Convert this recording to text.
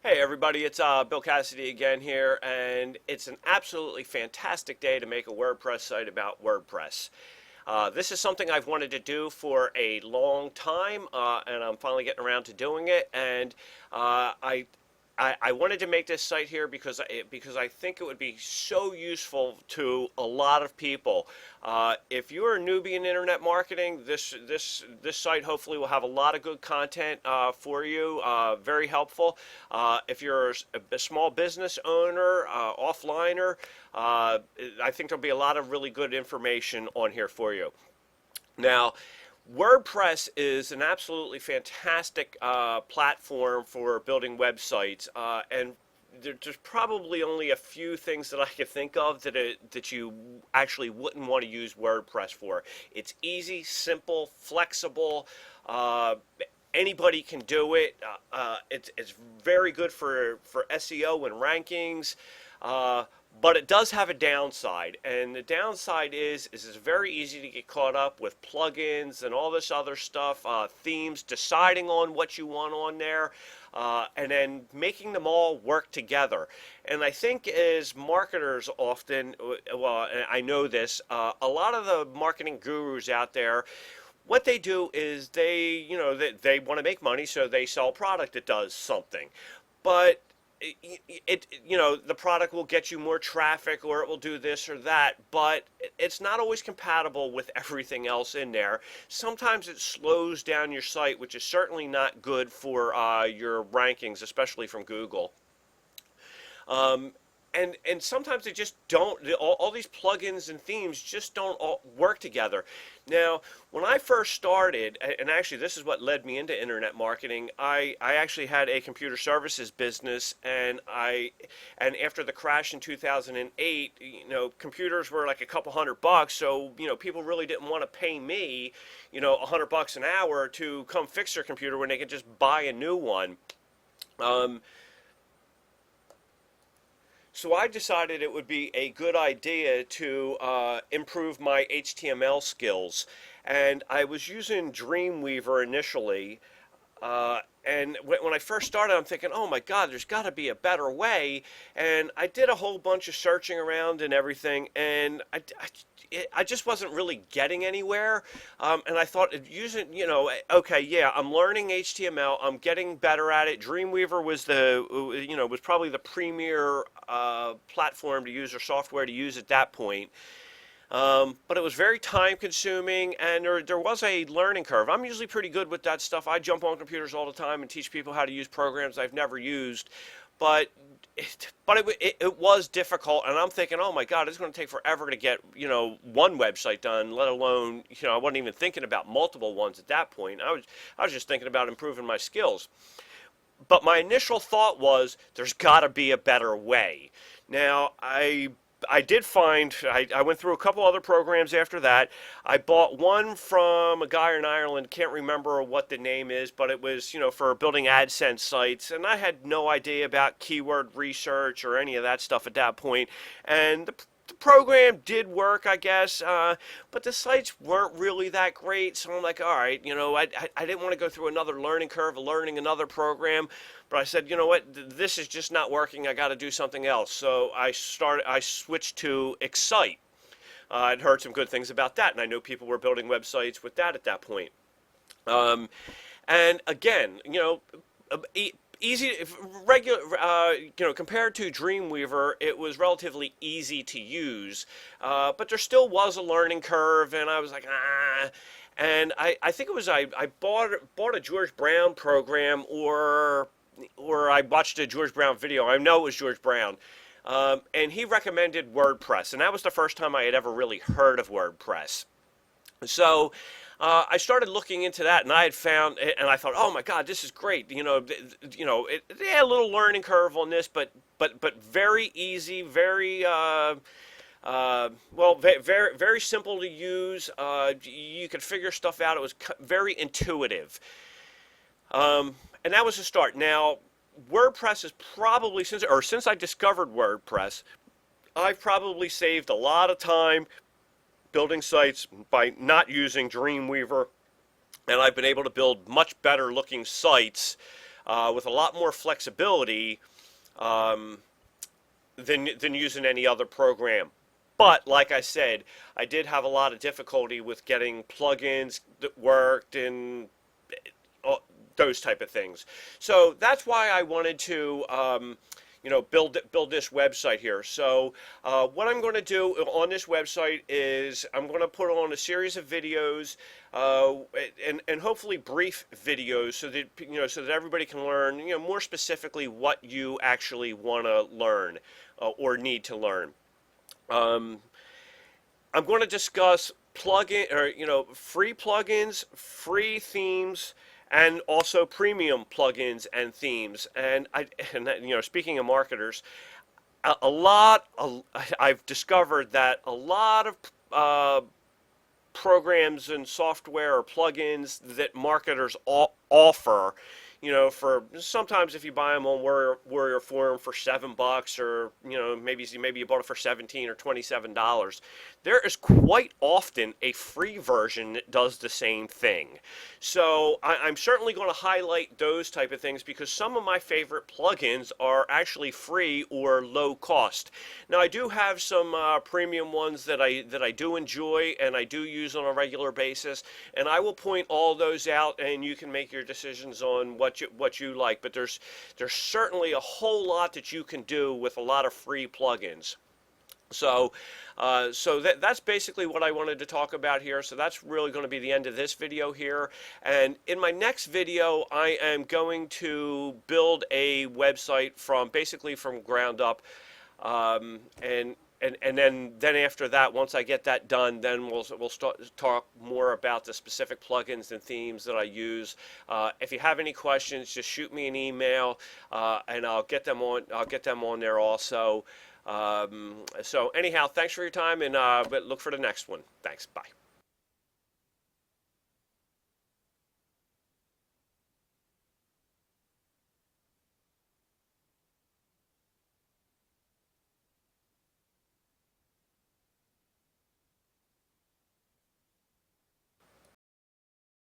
Hey everybody, it's Bill Cassidy again here, and it's an absolutely fantastic day to make a WordPress site about WordPress. This is something I've wanted to do for a long time, and I'm finally getting around to doing it. And I wanted to make this site here because I think it would be so useful to a lot of people. If you're a newbie in internet marketing, this site hopefully will have a lot of good content for you. Very helpful. If you're a small business owner, offliner, I think there'll be a lot of really good information on here for you. Now, WordPress is an absolutely fantastic platform for building websites, and there's probably only a few things that I could think of that you actually wouldn't want to use WordPress for. It's easy, simple, flexible. Anybody can do it. It's very good for SEO and rankings. But it does have a downside, and the downside is it's very easy to get caught up with plugins and all this other stuff, themes, deciding on what you want on there, and then making them all work together. And I think as marketers often, well, I know this, a lot of the marketing gurus out there, what they do is they want to make money, so they sell a product that does something. But the product will get you more traffic, or it will do this or that, but it's not always compatible with everything else in there. Sometimes it slows down your site, which is certainly not good for your rankings, especially from Google. Um, and sometimes they just don't, all these plugins and themes just don't all work together. Now, when I first started, and actually this is what led me into internet marketing, I actually had a computer services business, and after the crash in 2008, computers were like a couple $100, so people really didn't want to pay me $100 an hour to come fix their computer when they could just buy a new one. So I decided it would be a good idea to improve my HTML skills. And I was using Dreamweaver initially. And when I first started, I'm thinking, oh my God, there's got to be a better way. And I did a whole bunch of searching around and everything, and I just wasn't really getting anywhere. And I thought, using, okay, yeah, I'm learning HTML, I'm getting better at it. Dreamweaver was was probably the premier platform to use, or software to use at that point. But it was very time consuming, and there was a learning curve. I'm usually pretty good with that stuff. I jump on computers all the time and teach people how to use programs I've never used. But it was difficult, and I'm thinking, oh my God, it's going to take forever to get one website done, let alone I wasn't even thinking about multiple ones at that point. I was just thinking about improving my skills. But my initial thought was, there's got to be a better way. Now, I did find, I went through a couple other programs after that. I bought one from a guy in Ireland, can't remember what the name is, but it was, for building AdSense sites, and I had no idea about keyword research or any of that stuff at that point. And the program did work, I guess, but the sites weren't really that great. So I'm like, all right, I didn't want to go through another learning curve of learning another program. But I said, you know what, this is just not working. I got to do something else. So I switched to Excite. I'd heard some good things about that, and I know people were building websites with that at that point. And again, easy, regular, compared to Dreamweaver, it was relatively easy to use, but there still was a learning curve, and I was like, ah. And I think it was I bought a George Brown program, or I watched a George Brown video. I know it was George Brown. And he recommended WordPress, and that was the first time I had ever really heard of WordPress. So I started looking into that, and I had found, and I thought, oh my God, this is great. They had a little learning curve on this, but very easy, very very simple to use. You could figure stuff out. It was very intuitive. And that was the start. Now, WordPress is probably, since I discovered WordPress, I've probably saved a lot of time building sites by not using Dreamweaver, and I've been able to build much better looking sites with a lot more flexibility than using any other program. But like I said, I did have a lot of difficulty with getting plugins that worked and those type of things. So that's why I wanted to, build this website here. So what I'm going to do on this website is I'm going to put on a series of videos and hopefully brief videos so that so that everybody can learn more specifically what you actually want to learn or need to learn. I'm going to discuss free plugins, free themes, and also premium plugins and themes. And speaking of marketers, I've discovered that a lot of programs and software or plugins that marketers offer, for sometimes if you buy them on Warrior Forum for $7, or maybe you bought it for $17 or $27, there is quite often a free version that does the same thing. So I'm certainly going to highlight those type of things because some of my favorite plugins are actually free or low cost. Now I do have some premium ones that I do enjoy and I do use on a regular basis, and I will point all those out, and you can make your decisions on what you like. But there's certainly a whole lot that you can do with a lot of free plugins. So that's basically what I wanted to talk about here. So that's really going to be the end of this video here. And in my next video, I am going to build a website basically from ground up. And then after that, once I get that done, then we'll start to talk more about the specific plugins and themes that I use. If you have any questions, just shoot me an email, and I'll get them on there also. So anyhow, thanks for your time, and but look for the next one. Thanks. Bye.